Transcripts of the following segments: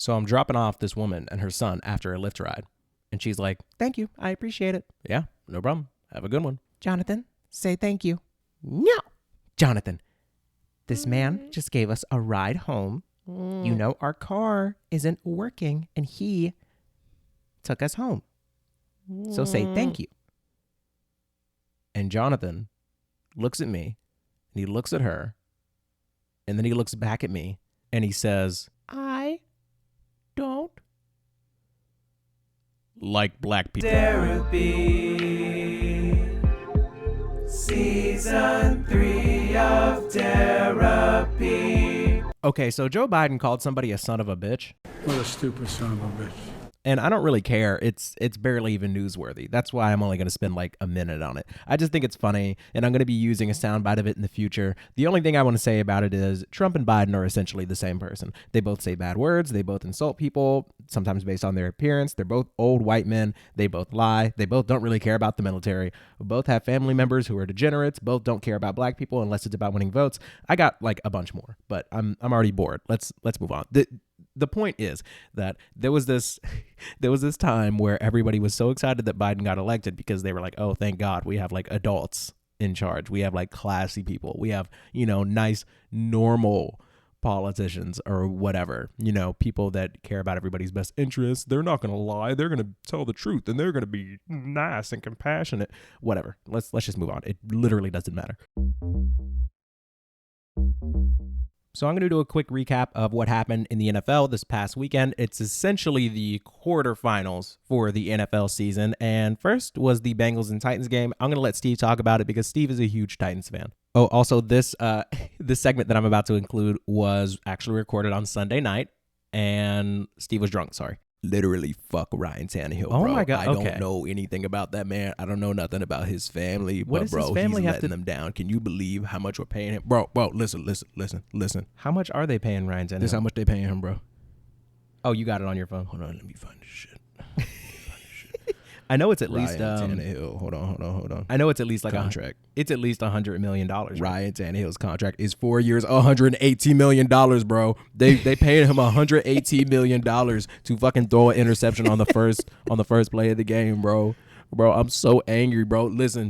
So I'm dropping off this woman and her son after a Lyft ride. And she's like, thank you. I appreciate it. Yeah, no problem. Have a good one. Jonathan, say thank you. No. Jonathan, this man just gave us a ride home. You know our car isn't working and he took us home. So say thank you. And Jonathan looks at me and he looks at her and then he looks back at me and he says, I don't like black people. Derapy, Season 3 of Derapy. Okay, so Joe Biden called somebody a son of a bitch. What a stupid son of a bitch. And I don't really care. It's barely even newsworthy. That's why I'm only going to spend like a minute on it. I just think it's funny, and I'm going to be using a soundbite of it in the future. The only thing I want to say about it is Trump and Biden are essentially the same person. They both say bad words. They both insult people, sometimes based on their appearance. They're both old white men. They both lie. They both don't really care about the military. Both have family members who are degenerates. Both don't care about black people unless it's about winning votes. I got like a bunch more, but I'm already bored. Let's move on. The point is that there was this time where everybody was so excited that Biden got elected because they were like, oh, thank God we have like adults in charge. We have like classy people. We have, nice, normal politicians or whatever, people that care about everybody's best interests. They're not going to lie. They're going to tell the truth and they're going to be nice and compassionate, whatever. Let's just move on. It literally doesn't matter. So I'm going to do a quick recap of what happened in the NFL this past weekend. It's essentially the quarterfinals for the NFL season. And first was the Bengals and Titans game. I'm going to let Steve talk about it because Steve is a huge Titans fan. Oh, also this segment that I'm about to include was actually recorded on Sunday night and Steve was drunk. Sorry. Literally fuck Ryan Tannehill, bro. Oh my God. I don't know anything about that man. I don't know nothing about his family. What but does bro, his family he's have letting to- them down. Can you believe how much we're paying him? Bro, listen. How much are they paying Ryan Tannehill? This is how much they paying him, bro. Oh, you got it on your phone. Hold on, let me find this shit. I know it's at Ryan least Tannehill. Hold on. I know it's at least like Contract. It's at least $100 million. Right? Ryan Tannehill's contract is 4 years, $118 million, bro. They paid him $118 million to fucking throw an interception on the first play of the game, bro. Bro, I'm so angry, bro. Listen,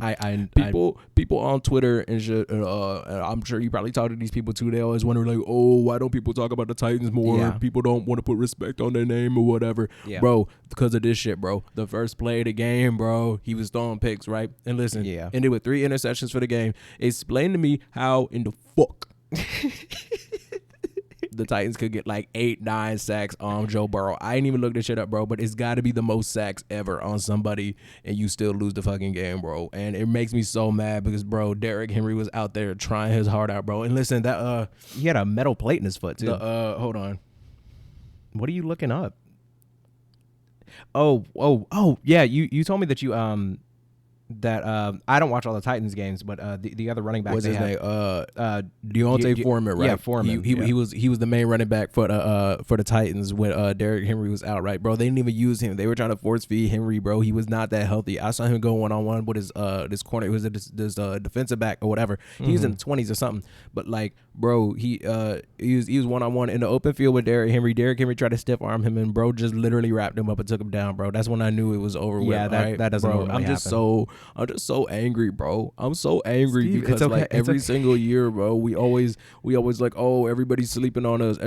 people on Twitter and shit, I'm sure you probably talk to these people too. They always wonder like, oh, why don't people talk about the Titans more? Yeah. People don't want to put respect on their name or whatever. Yeah. Bro, because of this shit, bro. The first play of the game, bro, he was throwing picks, right? And listen, Yeah. ended with 3 interceptions for the game. Explain to me how in the fuck the Titans could get like 8-9 sacks on Joe Burrow. I ain't even looked this shit up, bro, but it's got to be the most sacks ever on somebody, and you still lose the fucking game, bro. And it makes me so mad because, bro, Derrick Henry was out there trying his heart out, bro. And listen, that He had a metal plate in his foot too. hold on. What are you looking up? Oh, yeah. You told me that you I don't watch all the Titans games, but the other running back What's they his have, name? Deontay Foreman, right? Yeah, Foreman. He was the main running back for the Titans when Derrick Henry was out, right, bro? They didn't even use him. They were trying to force feed Henry, bro. He was not that healthy. I saw him go 1-on-1 with this corner. It was this defensive back or whatever. He was in the 20s or something. But like, bro, he was 1-on-1 in the open field with Derrick Henry. Derrick Henry tried to stiff arm him, and bro just literally wrapped him up and took him down, bro. That's when I knew it was over with. Yeah, that doesn't bro. normally I'm just so angry, bro. I'm so angry Steve, because it's okay. like every single year, bro, we always like, oh, everybody's sleeping on us.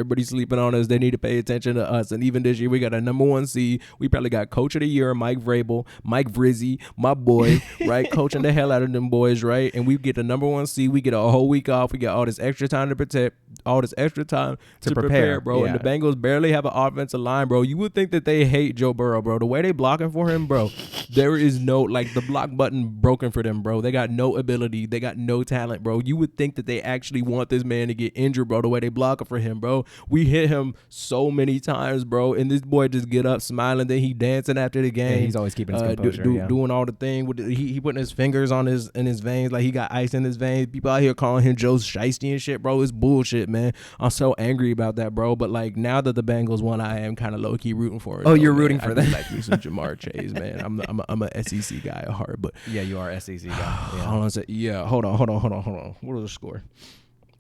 They need to pay attention to us. And even this year, we got a number 1 seed. We probably got Coach of the Year, Mike Vrabel, Mike Vrizzy, my boy, right, coaching the hell out of them boys, right? And we get the number 1 seed. We get a whole week off. We get all this extra time to protect, all this extra time to prepare, bro. Yeah. And the Bengals barely have an offensive line, bro. You would think that they hate Joe Burrow, bro. The way they blocking for him, bro, there is no, like, the block button broken for them, bro. They got no ability. They got no talent, bro. You would think that they actually want this man to get injured, bro, the way they blocking for him, bro. We hit him so many times, bro, and this boy just get up smiling, then he dancing after the game. Yeah, he's always keeping his composure. Doing all the thing with he putting his fingers on his veins like he got ice in his veins. People out here calling him Joe Shiesty and shit, bro. It's bullshit, man. I'm so angry about that, bro. But like now that the Bengals won, I am kind of low key rooting for it. Oh, though, you're man. rooting for I that? do like me some Jamar Chase, man. I'm a SEC guy at heart, but Yeah, you are SEC guy. Yeah. hold on a sec. Yeah, hold on. What was the score?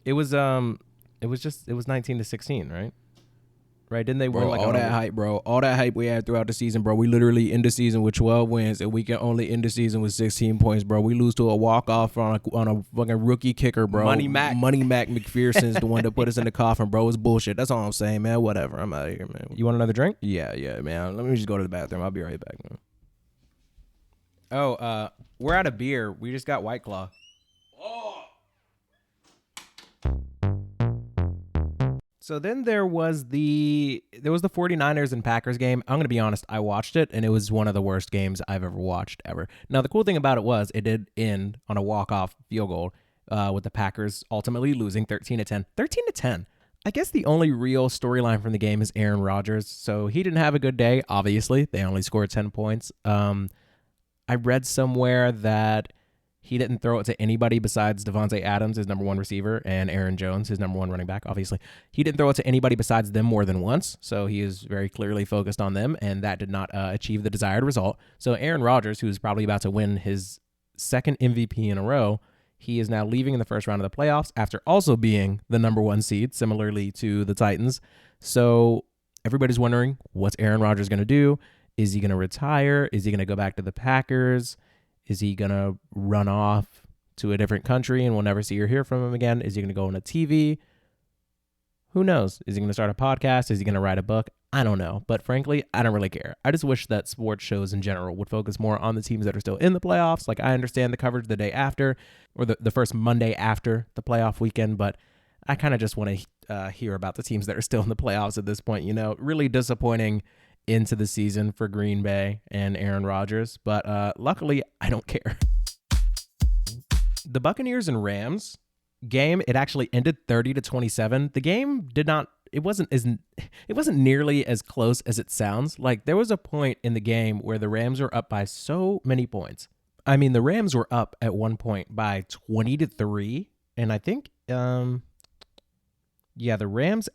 It was 19-16, right? right? Didn't they win Bro, like all that hype, bro. All that hype we had throughout the season, bro. We literally end the season with 12 wins, and we can only end the season with 16 points, bro. We lose to a walk-off on a fucking rookie kicker, bro. Money Mac McPherson's the one that put us in the coffin, bro. It's bullshit. That's all I'm saying, man. Whatever. I'm out of here, man. You want another drink? Yeah, man. Let me just go to the bathroom. I'll be right back, man. Oh, we're out of beer. We just got White Claw. So then there was the 49ers and Packers game. I'm going to be honest, I watched it, and it was one of the worst games I've ever watched ever. Now, the cool thing about it was it did end on a walk-off field goal with the Packers ultimately losing 13-10. 13-10. I guess the only real storyline from the game is Aaron Rodgers. So he didn't have a good day, obviously. They only scored 10 points. I read somewhere that he didn't throw it to anybody besides Devontae Adams, his number one receiver, and Aaron Jones, his number one running back, obviously. He didn't throw it to anybody besides them more than once, so he is very clearly focused on them, and that did not achieve the desired result. So Aaron Rodgers, who's probably about to win his second MVP in a row, he is now leaving in the first round of the playoffs after also being the number one seed, similarly to the Titans. So everybody's wondering, what's Aaron Rodgers going to do? Is he going to retire? Is he going to go back to the Packers? Is he going to run off to a different country and we'll never see or hear from him again? Is he going to go on a TV? Who knows? Is he going to start a podcast? Is he going to write a book? I don't know. But frankly, I don't really care. I just wish that sports shows in general would focus more on the teams that are still in the playoffs. Like, I understand the coverage the day after or the first Monday after the playoff weekend, but I kind of just want to hear about the teams that are still in the playoffs at this point. You know, really disappointing into the season for Green Bay and Aaron Rodgers, but luckily I don't care. The Buccaneers and Rams game, it actually ended 30-27. The game it wasn't nearly as close as it sounds. Like, there was a point in the game where the Rams were up by so many points. I mean, the Rams were up at one point by 20-3, and I think the Rams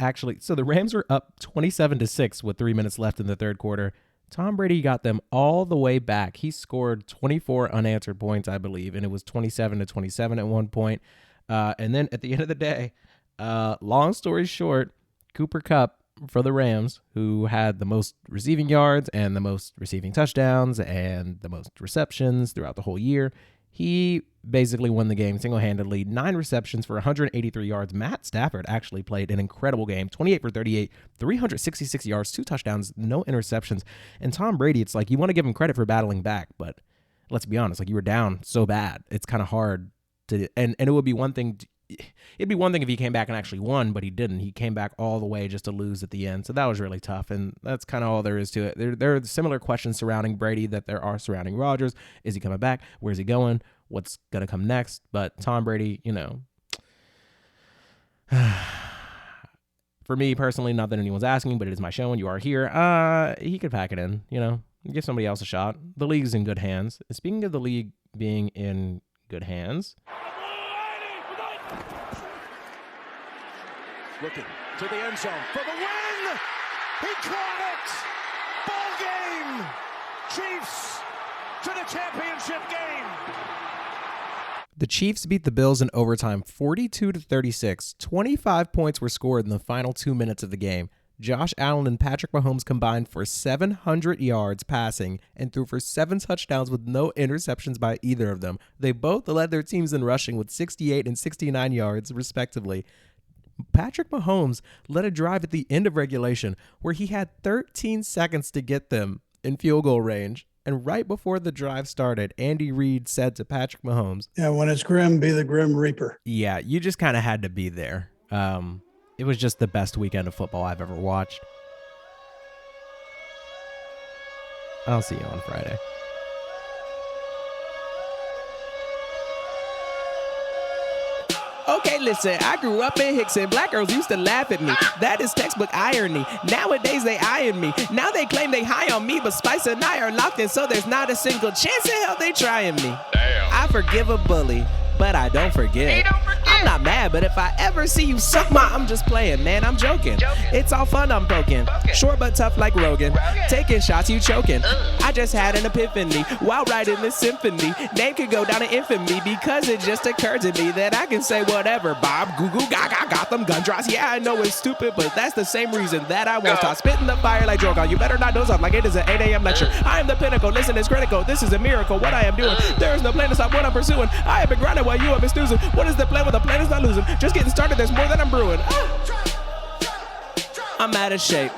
were up 27-6 with 3 minutes left in the third quarter. Tom Brady got them all the way back. He scored 24 unanswered points, I believe, and it was 27-27 at one point. And then at the end of the day, long story short, Cooper Kupp for the Rams, who had the most receiving yards and the most receiving touchdowns and the most receptions throughout the whole year, he basically won the game single-handedly. 9 receptions for 183 yards. Matt Stafford actually played an incredible game. 28 for 38, 366 yards, 2 touchdowns, no interceptions. And Tom Brady, it's like, you want to give him credit for battling back, but let's be honest, like, you were down so bad. It's kind of hard to, and it would be one thing. It'd be one thing if he came back and actually won, but he didn't. He came back all the way just to lose at the end. So that was really tough, and that's kind of all there is to it. There are similar questions surrounding Brady that there are surrounding Rodgers. Is he coming back? Where's he going? What's going to come next? But Tom Brady, you know, for me personally, not that anyone's asking, but it is my show and you are here. He could pack it in, you know, give somebody else a shot. The league's in good hands. Speaking of the league being in good hands, looking to the end zone for the win. He caught it. Ball game. Chiefs to the championship game. the Chiefs beat the Bills in overtime 42-36. 25 points were scored in the final 2 minutes of the game. Josh Allen and Patrick Mahomes combined for 700 yards passing and threw for 7 touchdowns with no interceptions by either of them. They both led their teams in rushing with 68 and 69 yards, respectively. Patrick Mahomes led a drive at the end of regulation where he had 13 seconds to get them in field goal range. And right before the drive started, Andy Reid said to Patrick Mahomes, Yeah, when it's grim, be the Grim Reaper. yeah, you just kind of had to be there. It was just the best weekend of football I've ever watched. I'll see you on Friday. Okay, listen, I grew up in Hickson. Black girls used to laugh at me. That is textbook irony. Nowadays they eyeing me. Now they claim they high on me, but Spice and I are locked in, so there's not a single chance in hell they trying me. Damn. I forgive a bully, but I don't forget. I'm I'm not mad, but if I ever see you suck my, I'm just playing, man, I'm joking. It's all fun, I'm poking. Short but tough like Rogan. Taking shots, you choking. I just had an epiphany while writing this symphony. Name could go down in infamy because it just occurred to me that I can say whatever. Bob, Google, Gaga, Gotham, gun draws. Yeah, I know it's stupid, but that's the same reason that I won't stop spitting the fire like Drogon. You better not doze off like it is an 8 a.m. lecture. I am the pinnacle, listen, it's critical. This is a miracle, what I am doing. There is no plan to stop what I'm pursuing. I have been grinding while you have been snoozing. What is the plan when the plan is not losing? Just getting started, there's more than I'm brewing. I'm out of shape.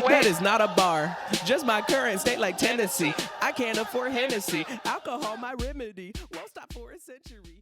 That is not a bar. Just my current state like Tennessee. I can't afford Hennessy. Alcohol, my remedy. Won't stop for a century.